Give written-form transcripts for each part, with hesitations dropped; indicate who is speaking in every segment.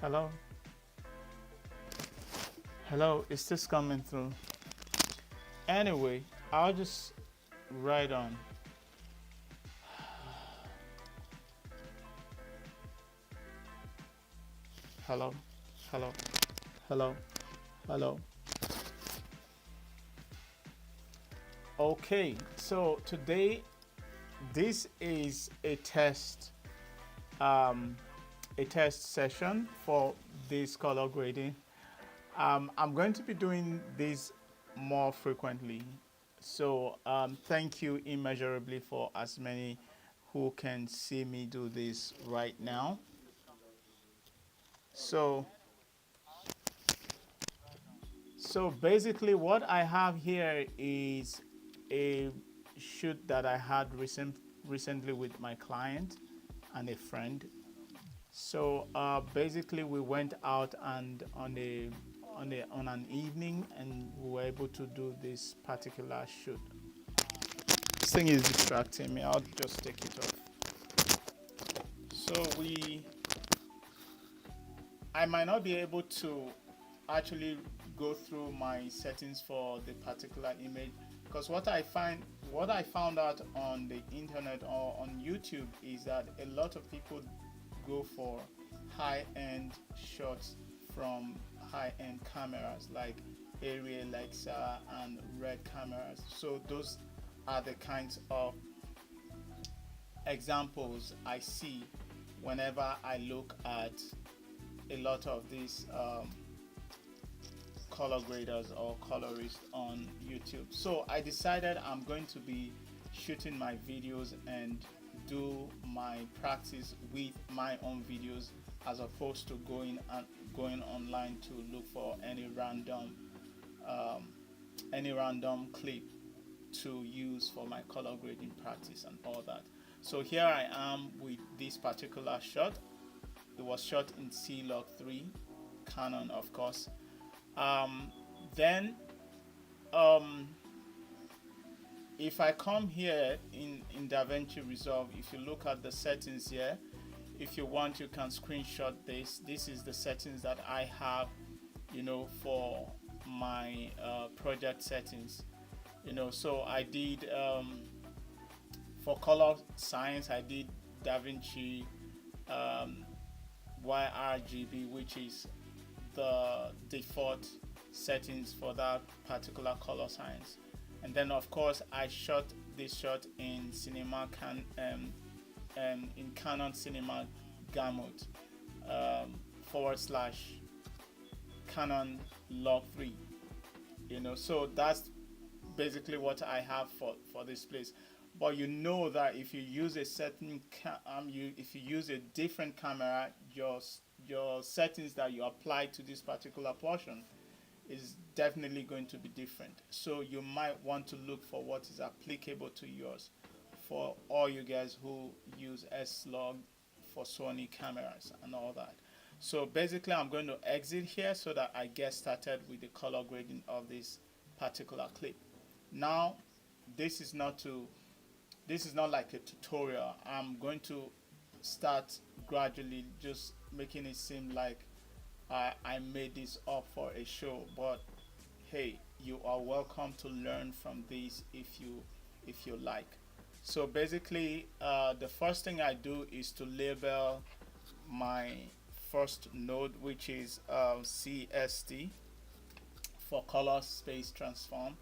Speaker 1: Hello? Hello, is this coming through? Anyway, I'll just write on. Hello? Hello? Hello? Hello? Okay, so today this is um, a test session for this color grading. I'm going to be doing this more frequently. So thank you immeasurably for as many who can see me do this right now. So, so basically what I have here is a shoot that I had recently with my client and a friend. So basically, we went out and on an evening, and we were able to do this particular shoot. This thing is distracting me. I'll just take it off. So I might not be able to actually go through my settings for the particular image because what I found out on the internet or on YouTube is that a lot of people go for high-end shots from high-end cameras like Arri, Alexa, and Red cameras. So those are the kinds of examples I see whenever I look at a lot of these color graders or colorists on YouTube. So I decided I'm going to be shooting my videos and do my practice with my own videos as opposed to going online to look for any random clip to use for my color grading practice and all that. So here I am with this particular shot. It was shot in C-Log 3 Canon, of course. Then if I come here in DaVinci Resolve, if you look at the settings here, if you want, you can screenshot this. This is the settings that I have, for my project settings. So I did for color science, I did DaVinci YRGB, which is the default settings for that particular color science. And then of course I shot this shot in in Canon Cinema Gamut / Canon Log 3. So that's basically what I have for this place. But that if you use a certain if you use a different camera, your settings that you apply to this particular portion is definitely going to be different. So you might want to look for what is applicable to yours for all you guys who use S-Log for Sony cameras and all that. So basically I'm going to exit here so that I get started with the color grading of this particular clip. Now this is not like a tutorial. I'm going to start gradually, just making it seem like I made this up for a show, but hey, you are welcome to learn from this if you like. So basically the first thing I do is to label my first node, which is CST for color space transform.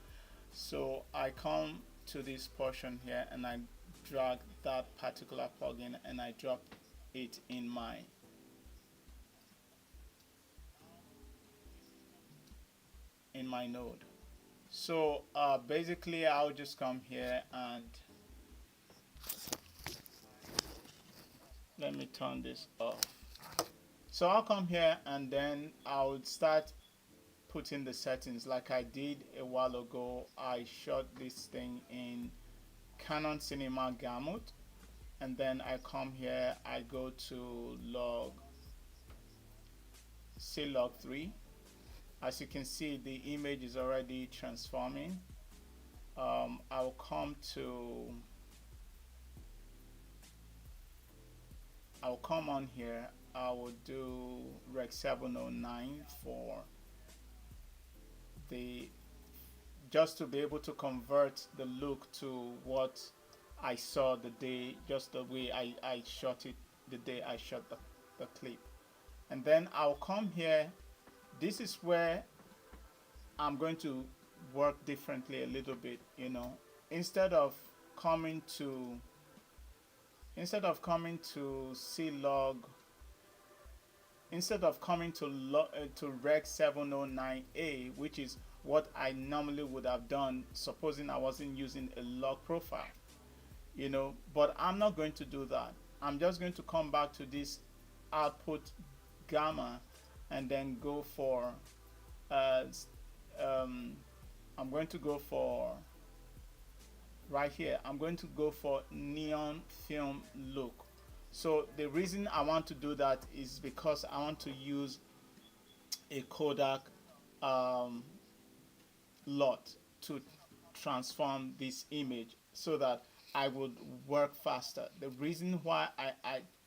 Speaker 1: So I come to this portion here and I drag that particular plugin and I drop it in my node. So basically I'll just come here and let me turn this off. So I'll come here and then I'll start putting the settings like I did a while ago. I shot this thing in Canon Cinema Gamut, and then I come here, I go to C-Log 3. As you can see, the image is already transforming. I'll come on here I will do Rec 709 for the just to be able to convert the look to what I saw the day, just the way I shot it the day I shot the clip. And then I'll come here. This is where I'm going to work differently a little bit, you know. Instead of coming to C log, instead of coming to Rec 709A, which is what I normally would have done, supposing I wasn't using a log profile, you know. But I'm not going to do that. I'm just going to come back to this output gamma and then go for uh, I'm going to go for right here. I'm going to go for neon film look. So the reason I want to do that is because I want to use a Kodak um, lot to transform this image so that I would work faster. The reason why I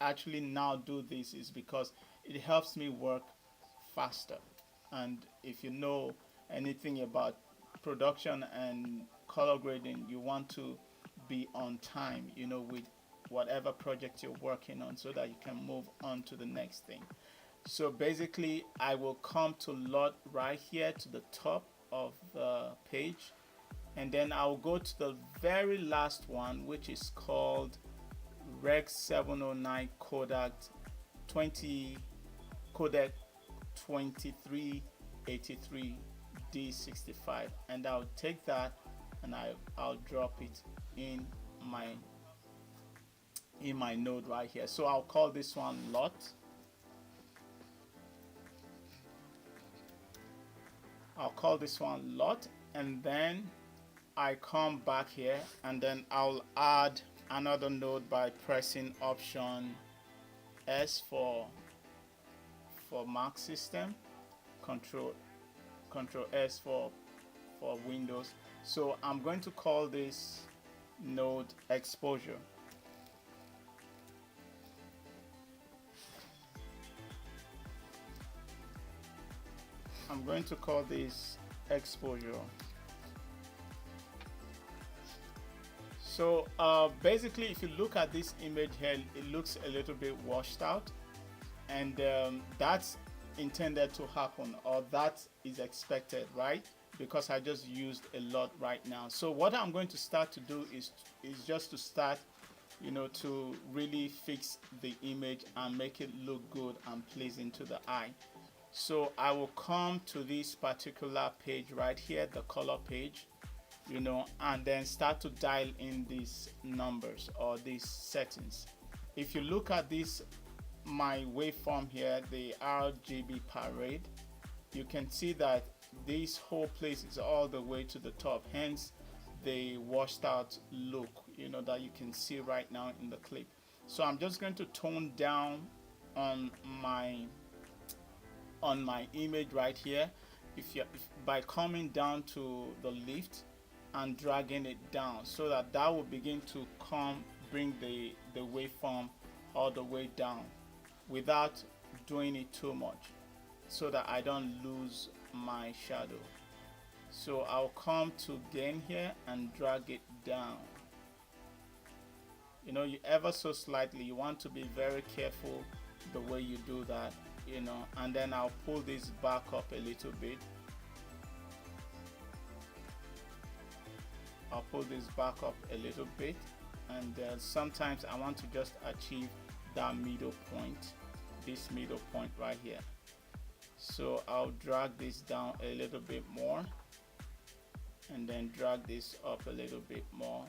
Speaker 1: actually now do this is because it helps me work faster. And if you know anything about production and color grading, you want to be on time, you know, with whatever project you're working on so that you can move on to the next thing. So basically, I will come to lot right here to the top of the page, and then I'll go to the very last one, which is called Rec 709 Kodak 20 Codec 2383 D65, and I'll take that and I'll drop it in my node right here. So I'll call this one lot. I'll call this one lot, and then I come back here and then I'll add another node by pressing Option S for Mac system, Control S for Windows. So I'm going to call this node exposure. I'm going to call this exposure. So basically, if you look at this image here, it looks a little bit washed out, and that's intended to happen, or that is expected, right? Because I just used a lot right now. So what I'm going to start to do is just to start, you know, to really fix the image and make it look good and pleasing to the eye. So I will come to this particular page right here, the color page, you know, and then start to dial in these numbers or these settings. If you look at this, my waveform here, the RGB parade, you can see that this whole place is all the way to the top, hence the washed out look, you know, that you can see right now in the clip. So I'm just going to tone down on my image right here. If by coming down to the lift and dragging it down, so that will begin to bring the waveform all the way down without doing it too much, so that I don't lose my shadow. So I'll come to gain here and drag it down, you know, you ever so slightly. You want to be very careful the way you do that, you know. And then I'll pull this back up a little bit. I'll pull this back up a little bit, and sometimes I want to just achieve that middle point, this middle point right here. So I'll drag this down a little bit more, and then drag this up a little bit more.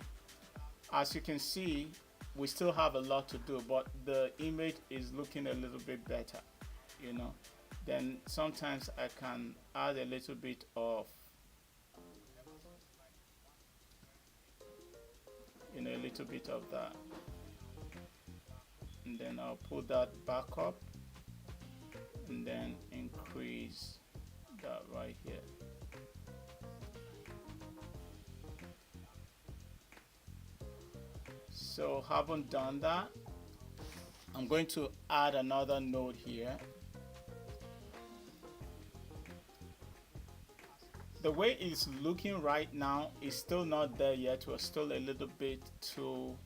Speaker 1: As you can see, we still have a lot to do, but the image is looking a little bit better, you know. Then sometimes I can add a little bit of, you know, a little bit of that, and then I'll put that back up and then increase that right here. So haven't done that, I'm going to add another node here. The way it's looking right now is still not there yet. We're still a little bit too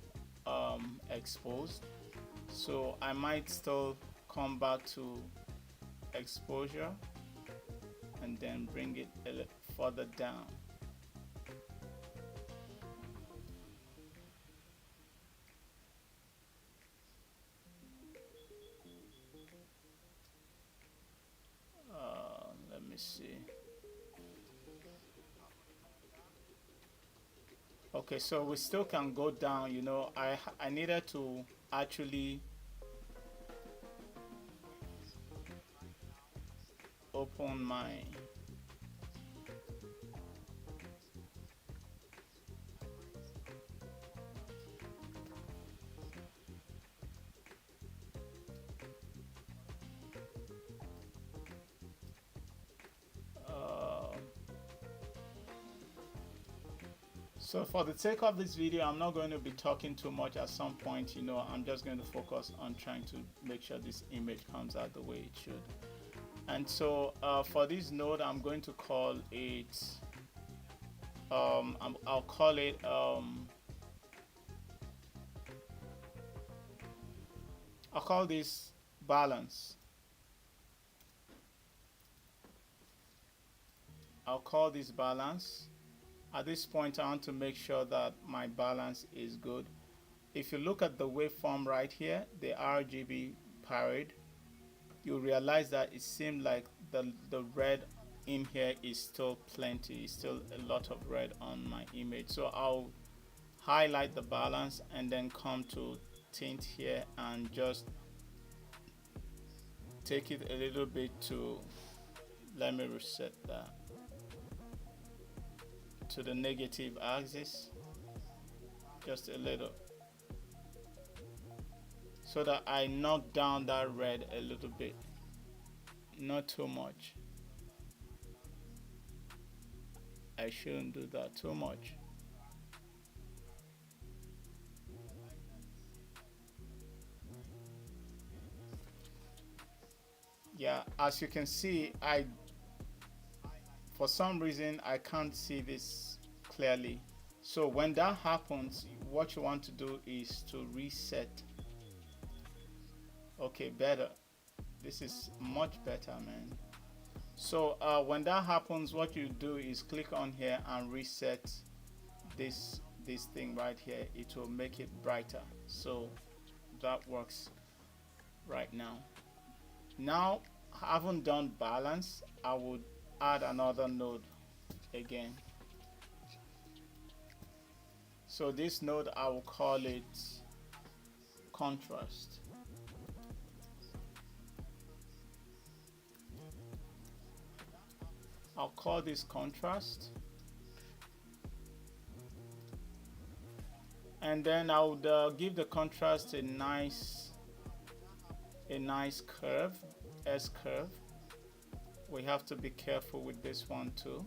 Speaker 1: exposed, so I might still come back to exposure and then bring it a little further down. Let me see. Okay, so we still can go down. You know, I needed to actually open my so for the sake of this video, I'm not going to be talking too much. At some point, you know, I'm just going to focus on trying to make sure this image comes out the way it should. And so for this node, I'm going to call it I'll call it I'll call this balance. I'll call this balance. At this point, I want to make sure that my balance is good. If you look at the waveform right here, the RGB parade, you realize that it seemed like the red in here is still plenty. It's still a lot of red on my image. So I'll highlight the balance and then come to tint here and just take it a little bit to, let me reset that to the negative axis, just a little, so that I knock down that red a little bit, not too much. I shouldn't do that too much. Yeah, as you can see, for some reason I can't see this clearly. So when that happens, what you want to do is to reset. Okay, better. This is much better, man. So when that happens, what you do is click on here and reset this thing right here. It will make it brighter. So that works right now. Now, I haven't done balance. I would add another node again. So this node, I will call it contrast. I'll call this contrast. And then I would give the contrast a nice curve, S curve. We have to be careful with this one too.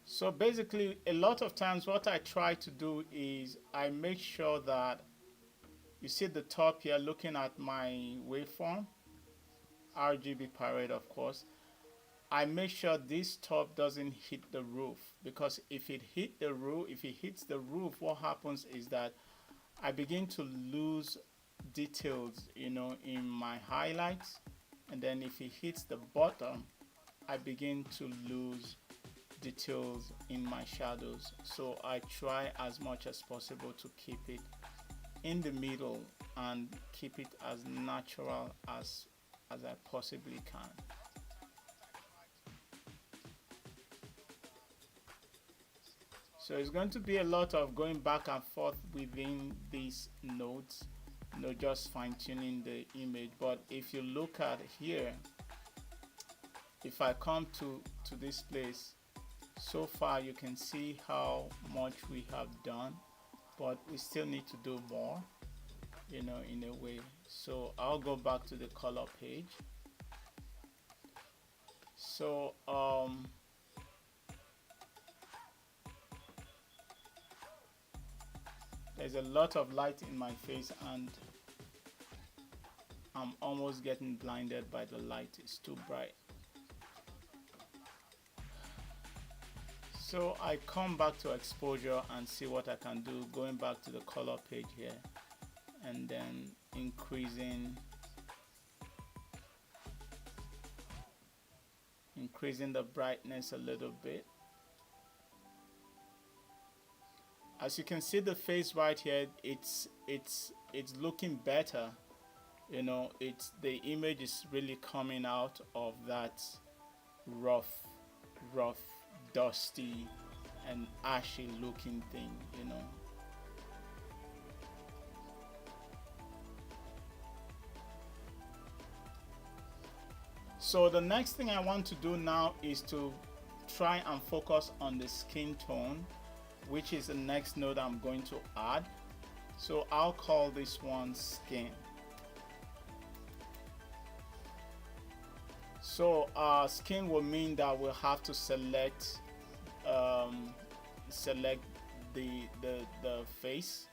Speaker 1: So basically, a lot of times what I try to do is I make sure that you see the top here, looking at my waveform, RGB parade, of course. I make sure this top doesn't hit the roof, because if it hits the roof, what happens is that I begin to lose details, you know, in my highlights, and then if it hits the bottom, I begin to lose details in my shadows. So I try as much as possible to keep it in the middle and keep it as natural as I possibly can. So it's going to be a lot of going back and forth within these nodes, you know, just fine-tuning the image. But if you look at here, if I come to this place, so far you can see how much we have done, but we still need to do more, you know, in a way. So I'll go back to the color page. So There's a lot of light in my face and I'm almost getting blinded by the light. It's too bright. So I come back to exposure and see what I can do, going back to the color page here and then increasing the brightness a little bit. As you can see the face right here, it's looking better. You know, it's the image is really coming out of that rough, dusty and ashy looking thing, you know. So the next thing I want to do now is to try and focus on the skin tone, which is the next node I'm going to add. So I'll call this one skin. So skin will mean that we'll have to select the face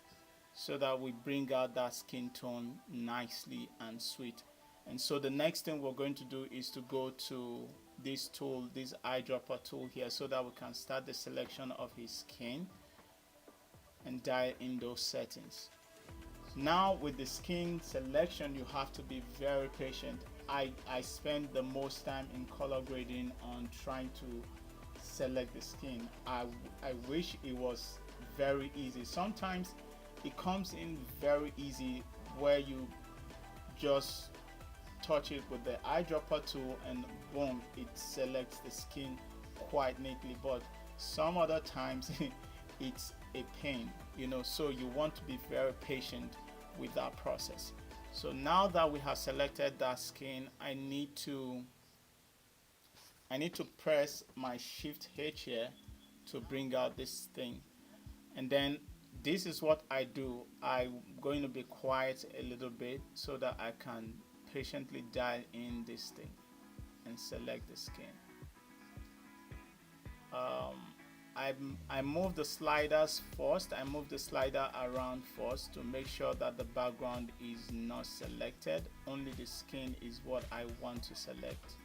Speaker 1: so that we bring out that skin tone nicely and sweet. And so the next thing we're going to do is to go to this tool, this eyedropper tool here, so that we can start the selection of his skin and dial in those settings. Now with the skin selection, you have to be very patient. I spend the most time in color grading on trying to select the skin. I wish it was very easy. Sometimes it comes in very easy where you just touch it with the eyedropper tool and boom, it selects the skin quite neatly, but some other times it's a pain, you know, so you want to be very patient with that process. So now that we have selected that skin, I need to press my Shift H here to bring out this thing, and then this is what I do. I'm going to be quiet a little bit so that I can patiently dial in this thing and select the skin. I move the sliders first. I move the slider around first to make sure that the background is not selected. Only the skin is what I want to select.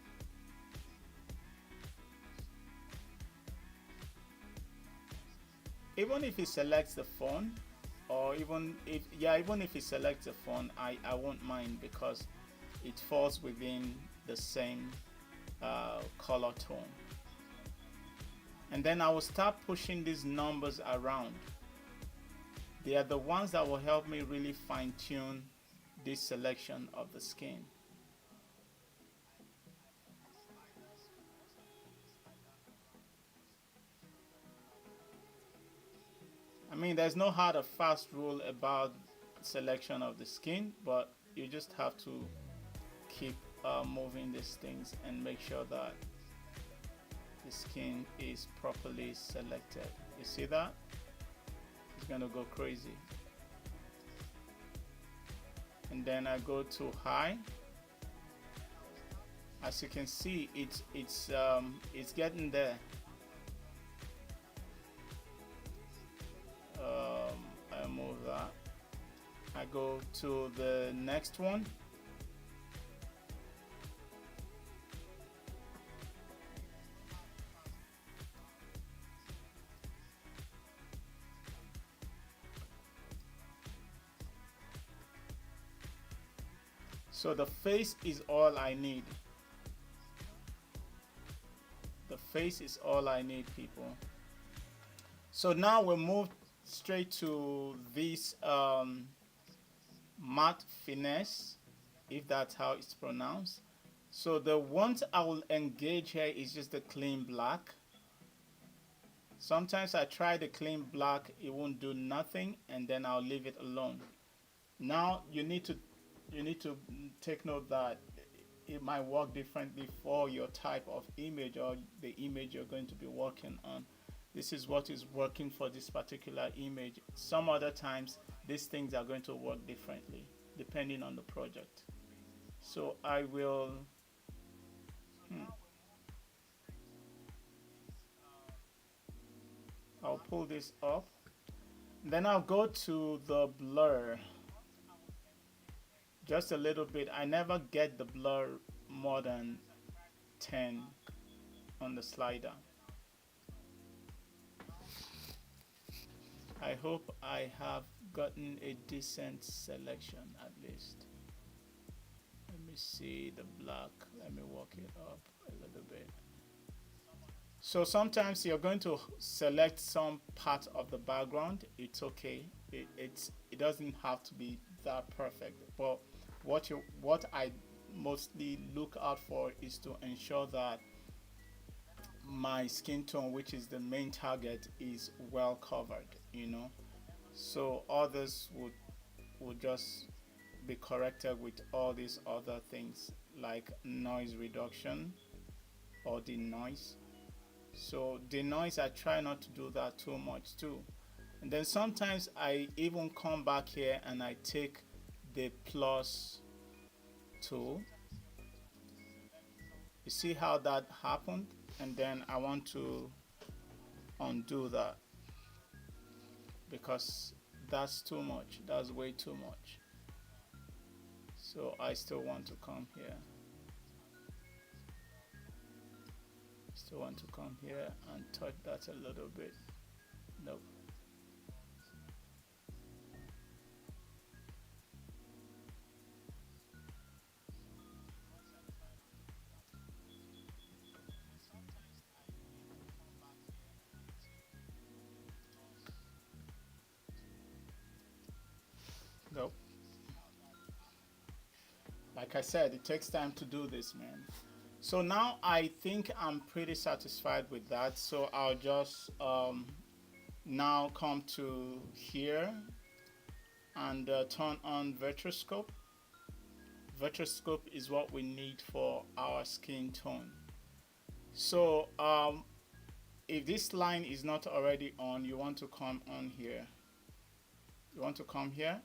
Speaker 1: Even if it selects the phone, or even if it selects the phone, I won't mind because it falls within the same color tone. And then I will start pushing these numbers around. They are the ones that will help me really fine-tune this selection of the skin. I mean, there's no hard or fast rule about selection of the skin, but you just have to keep moving these things and make sure that the skin is properly selected. You see that? It's gonna go crazy. And then I go to high. As you can see, it's getting there. I move that. I go to the next one. So the face is all I need. The face is all I need, people. So now we'll move straight to this matte finesse, if that's how it's pronounced. So the ones I will engage here is just the clean black. Sometimes I try the clean black, it won't do nothing, and then I'll leave it alone. Now you need to take note that it might work differently for your type of image or the image you're going to be working on. This is what is working for this particular image. Some other times these things are going to work differently depending on the project. So I will I'll pull this up Then I'll go to the blur just a little bit. I never get the blur more than 10 on the slider. I hope I have gotten a decent selection at least. Let me see the black. Let me work it up a little bit. So sometimes you're going to select some part of the background. It's okay. It doesn't have to be that perfect. But what I mostly look out for is to ensure that my skin tone, which is the main target, is well covered. So others would just be corrected with all these other things like noise reduction or the noise. So the noise, I try not to do that too much too. And then sometimes I even come back here and I take the plus tool. You see how that happened? And then I want to undo that because that's too much. That's way too much. So I still want to come here. Still want to come here and touch that a little bit. Nope. Nope. Like I said, it takes time to do this, man. So now I think I'm pretty satisfied with that. So I'll just now come to here and turn on Virtuoscope. Virtuoscope is what we need for our skin tone. So if this line is not already on, you want to come on here. You want to come here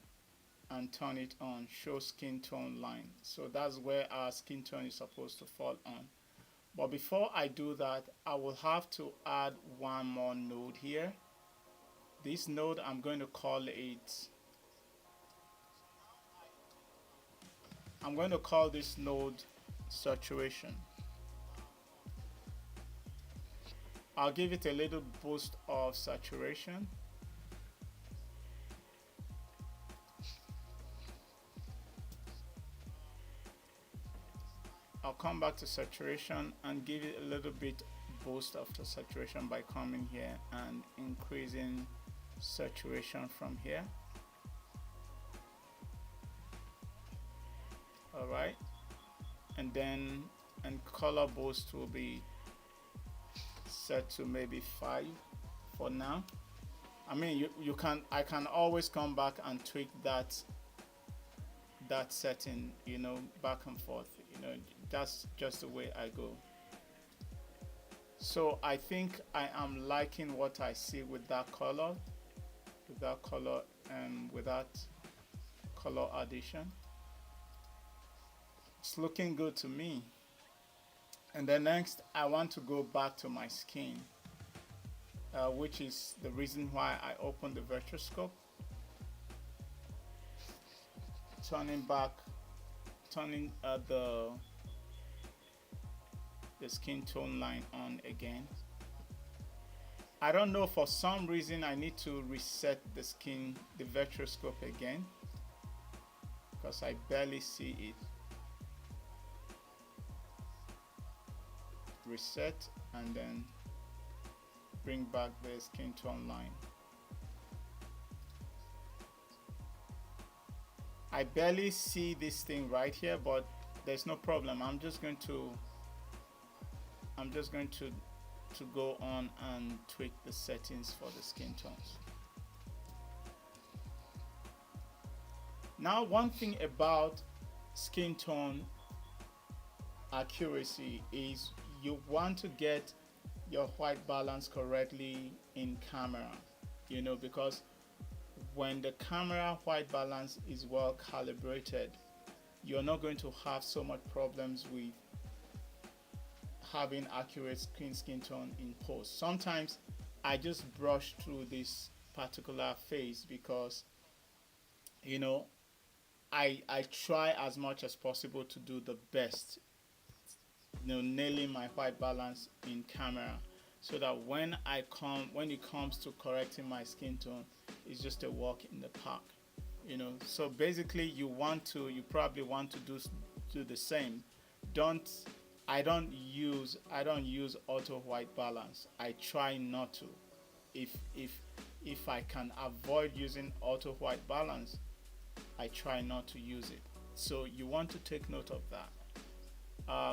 Speaker 1: and turn it on, show skin tone line. So that's where our skin tone is supposed to fall on. But before I do that, I will have to add one more node here. This node, I'm going to call it, I'm going to call this node saturation. I'll give it a little boost of saturation. I'll come back to saturation and give it a little bit boost of the saturation by coming here and increasing saturation from here. All right, and then color boost will be set to maybe 5 for now. I mean, I can always come back and tweak that setting, back and forth. That's just the way I go. So I think I am liking what I see with that color, and with that color addition. It's looking good to me. And then next, I want to go back to my skin, which is the reason why I opened the Virtuoscope. Turning the skin tone line on again. I don't know, for some reason I need to reset the Virtuoscope again because I barely see it. Reset and then bring back the skin tone line. I barely see this thing right here, but there's no problem. I'm just going to go on and tweak the settings for the skin tones. Now, one thing about skin tone accuracy is you want to get your white balance correctly in camera, because when the camera white balance is well calibrated, you're not going to have so much problems with having accurate skin tone in post. Sometimes I just brush through this particular phase, because you know I try as much as possible to do the best, nailing my white balance in camera, so that when it comes to correcting my skin tone, it's just a walk in the park. So basically, you probably want to do the same. Don't I don't use auto white balance. I try not to. If I can avoid using auto white balance, I try not to use it. So you want to take note of that.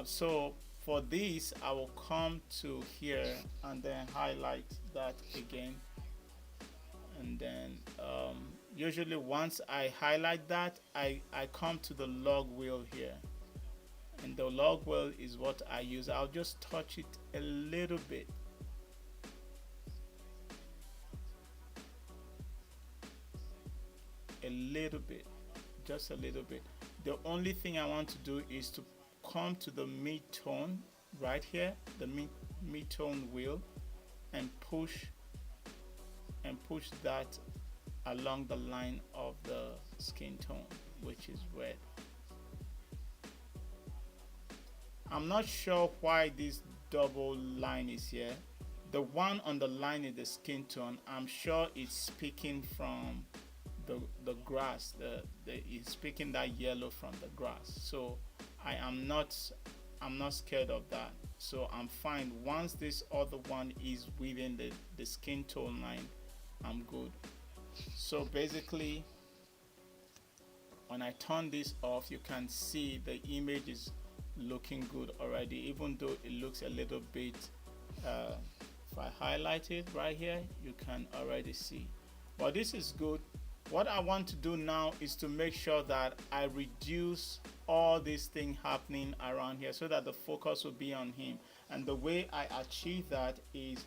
Speaker 1: So for this, I will come to here and then highlight that again. And then usually once I highlight that, I come to the log wheel here. And the log wheel is what I use. I'll just touch it a little bit. A little bit. Just a little bit. The only thing I want to do is to come to the mid-tone right here, the mid-tone wheel, and push that along the line of the skin tone, which is red. I'm not sure why this double line is here. The one on the line is the skin tone. I'm sure it's speaking from the grass. It's speaking that yellow from the grass. So I'm not scared of that. So I'm fine. Once this other one is within the skin tone line, I'm good. So basically, when I turn this off, you can see the image is looking good already, even though it looks a little bit if I highlight it right here, you can already see, but this is good. What I want to do now is to make sure that I reduce all this thing happening around here, so that the focus will be on him. And the way I achieve that is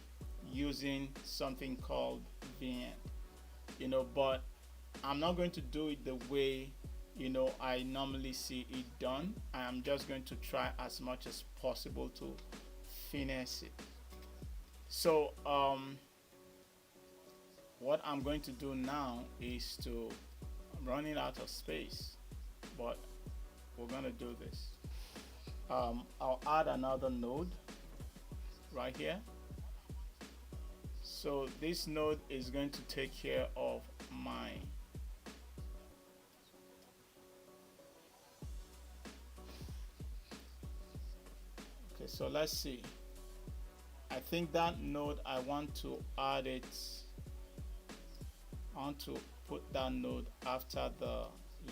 Speaker 1: using something called vignette, but I'm not going to do it the way I normally see it done. I am just going to try as much as possible to finesse it. So what I'm going to do now is I'm running out of space, but we're going to do this. I'll add another node right here. So this node is going to take care of my so let's see. I think that node, I want to add it. I want to put that node after the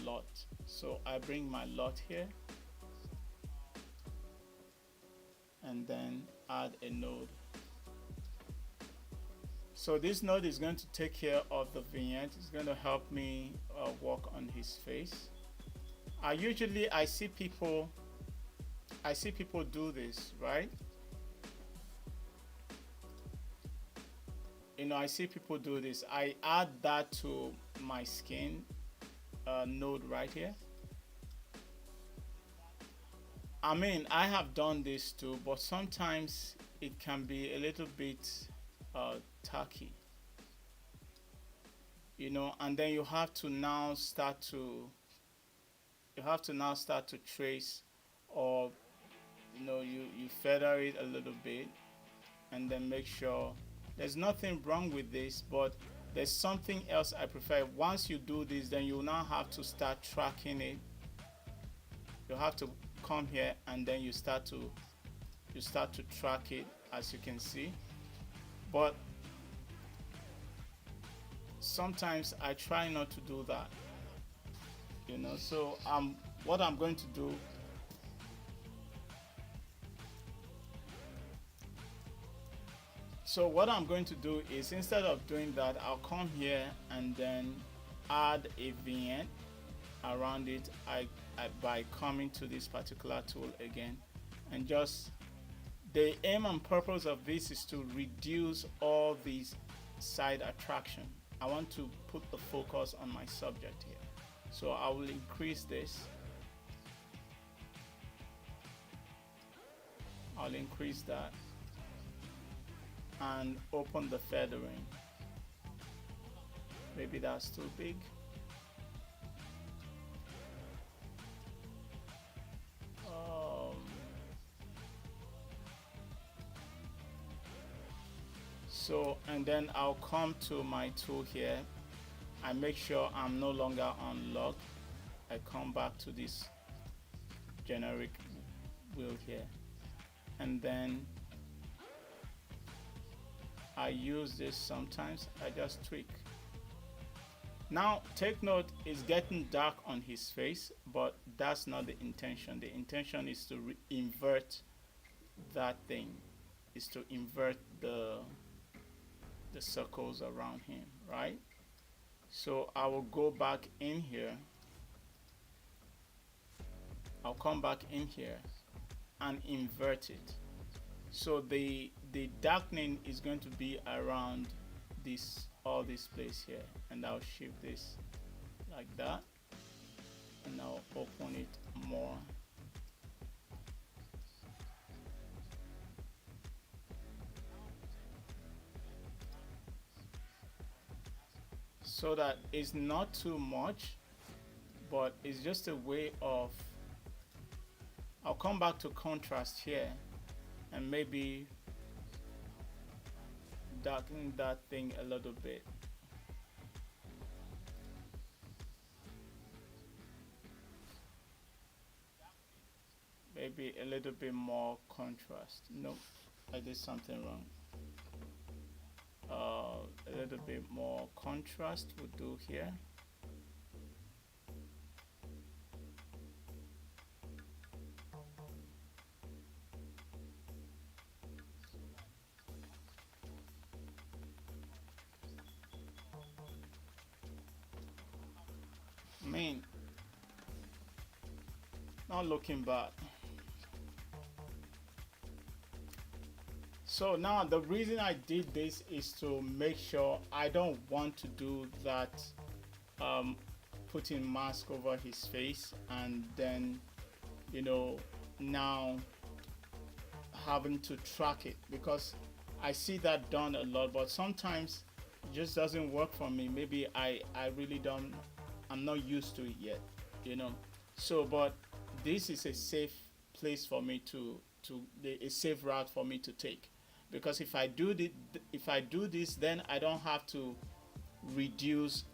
Speaker 1: lot. So I bring my lot here and then add a node. So this node is going to take care of the vignette. It's going to help me work on his face. I see people do this, right? I see people do this. I add that to my skin node right here. I mean, I have done this too, but sometimes it can be a little bit tacky, and then you have to now start to trace, or you feather it a little bit, and then make sure. There's nothing wrong with this, but there's something else I prefer. Once you do this, then you now have to start tracking it. You have to come here and then you start to track it, as you can see. But sometimes I try not to do that, so what I'm going to do, is, instead of doing that, I'll come here and then add a vignette around it by coming to this particular tool again, and just the aim and purpose of this is to reduce all these side attraction. I want to put the focus on my subject here, so I will increase this. I'll increase that and open the feathering. Maybe that's too big. Um, so, and then I'll come to my tool here. I make sure I'm no longer on lock. I come back to this generic wheel here, and then I use this sometimes. I just tweak. Now take note, it's getting dark on his face, but that's not the intention. The intention is to invert that thing, is to invert the circles around him, right? So I will go back in here. I'll come back in here and invert it. So the darkening is going to be around this, all this place here, and I'll shift this like that, and I'll open it more. So that it's not too much, but it's just a way of, I'll come back to contrast here and maybe darken that thing a little bit. Maybe a little bit more contrast. Nope, I did something wrong. A little bit more contrast would do here. I mean, not looking bad. So now the reason I did this is to make sure I don't want to do that, putting mask over his face and then, you know, now having to track it, because I see that done a lot, but sometimes it just doesn't work for me. Maybe I really don't, I'm not used to it yet, you know. So but this is a safe place for me to a safe route for me to take, because if I do this, then I don't have to reduce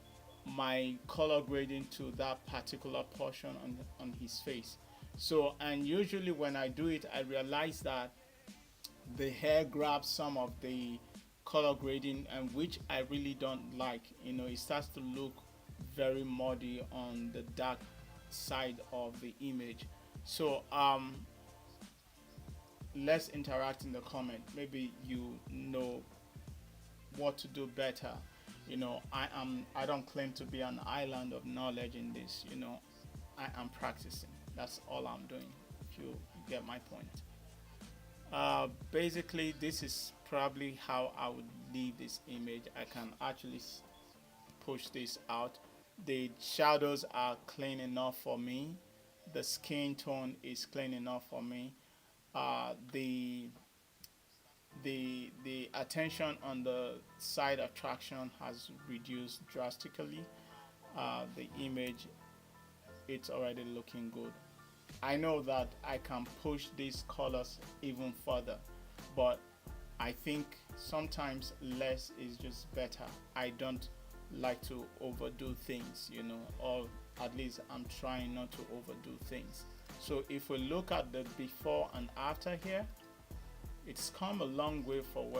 Speaker 1: my color grading to that particular portion on his face. So, and usually when I do it, I realize that the hair grabs some of the color grading, and which I really don't like. You know, it starts to look very muddy on the dark side of the image. So let's interact in the comment. Maybe you know what to do better. You know, I don't claim to be an island of knowledge in this. You know, I am practicing. That's all I'm doing, if you get my point. Basically this is probably how I would leave this image. I can actually push this out. The shadows are clean enough for me. The skin tone is clean enough for me. The attention on the side attraction has reduced drastically. The image, it's already looking good. I know that I can push these colors even further, but I think sometimes less is just better. I don't like to overdo things, you know, or at least I'm trying not to overdo things. So if we look at the before and after here, it's come a long way from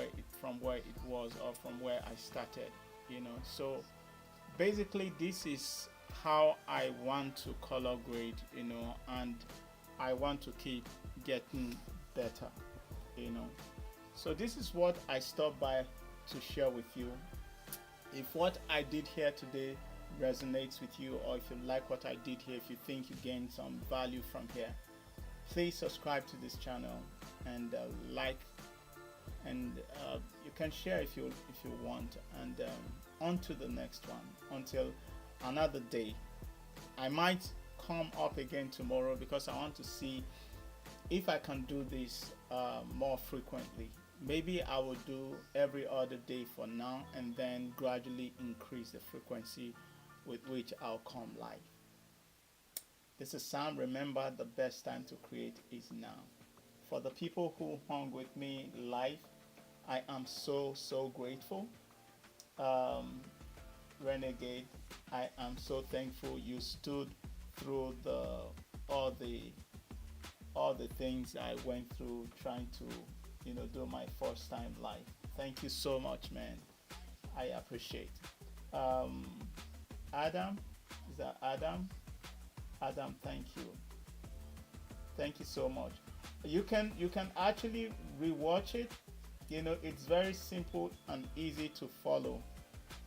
Speaker 1: where it was, or from where I started, you know. So basically this is how I want to color grade, you know, and I want to keep getting better, you know. So this is what I stopped by to share with you. If what I did here today resonates with you, or if you like what I did here, if you think you gained some value from here, please subscribe to this channel and like, and you can share if you want, and on to the next one until another day. I might come up again tomorrow because I want to see if I can do this more frequently, Maybe I will do every other day for now, and then gradually increase the frequency with which I'll come live. This is Sam. Remember, the best time to create is now. For the people who hung with me live, I am so grateful. Um, Renegade, I am so thankful you stood through all the all the things I went through trying to, do my first time live. Thank you so much, man. I appreciate. Um, Adam, is that Adam? Adam, thank you. Thank you so much. You can actually rewatch it. It's very simple and easy to follow.